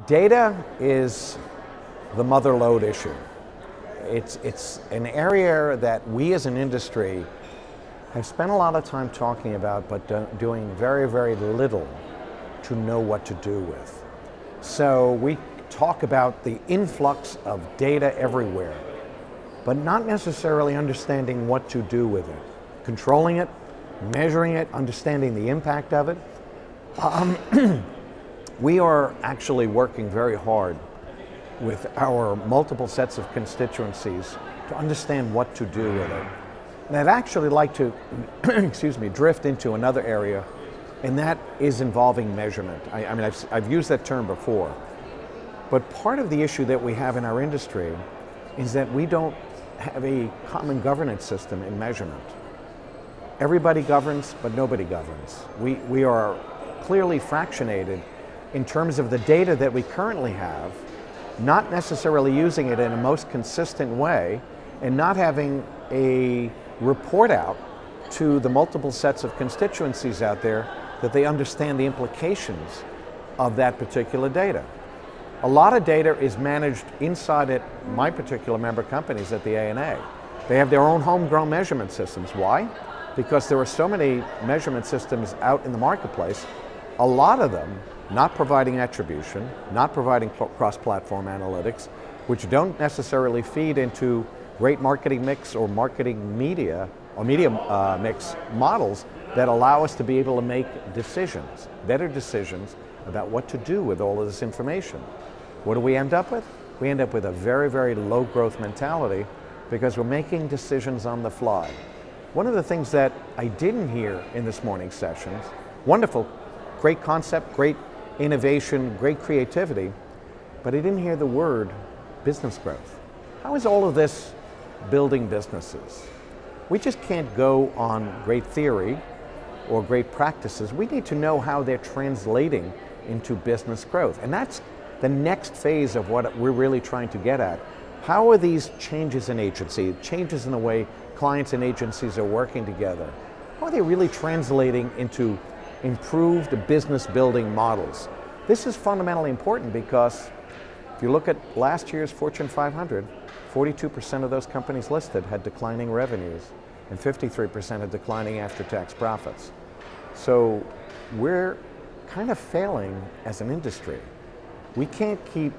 Data is the mother lode issue. It's an area that we as an industry have spent a lot of time talking about, but doing very, very little to know what to do with. So we talk about the influx of data everywhere, but not necessarily understanding what to do with it. Controlling it, measuring it, understanding the impact of it. We are actually working very hard with our multiple sets of constituencies to understand what to do with it. And I'd actually like to, drift into another area, and that is involving measurement. I mean, I've used that term before, but part of the issue that we have in our industry is that we don't have a common governance system in measurement. Everybody governs, but nobody governs. We are clearly fractionated in terms of the data that we currently have, not necessarily using it in a most consistent way, and not having a report out to the multiple sets of constituencies out there that they understand the implications of that particular data. A lot of data is managed inside at my particular member companies at the A&A. They have their own homegrown measurement systems. Why? Because there are so many measurement systems out in the marketplace, a lot of them not providing attribution, not providing cross-platform analytics, which don't necessarily feed into great marketing mix or marketing media or media mix models that allow us to be able to make decisions, better decisions about what to do with all of this information. What do we end up with? We end up with a very, very low growth mentality because we're making decisions on the fly. One of the things that I didn't hear in this morning's sessions, wonderful, great concept, great innovation, great creativity, but I didn't hear the word business growth. How is all of this building businesses? We just can't go on great theory or great practices. We need to know how they're translating into business growth. And that's the next phase of what we're really trying to get at. How are these changes in agency, changes in the way clients and agencies are working together, how are they really translating into improved business building models? This is fundamentally important because if you look at last year's Fortune 500, 42% of those companies listed had declining revenues and 53% had declining after-tax profits. So we're kind of failing as an industry. We can't keep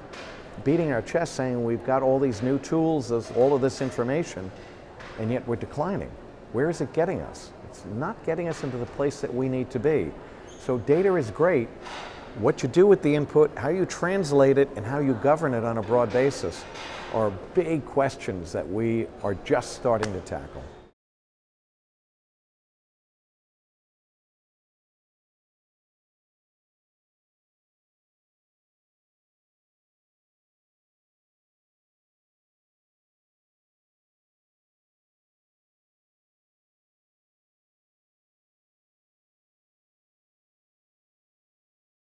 beating our chest saying we've got all these new tools, all of this information, and yet we're declining. Where is it getting us? It's not getting us into the place that we need to be. So data is great. What you do with the input, how you translate it, and how you govern it on a broad basis are big questions that we are just starting to tackle.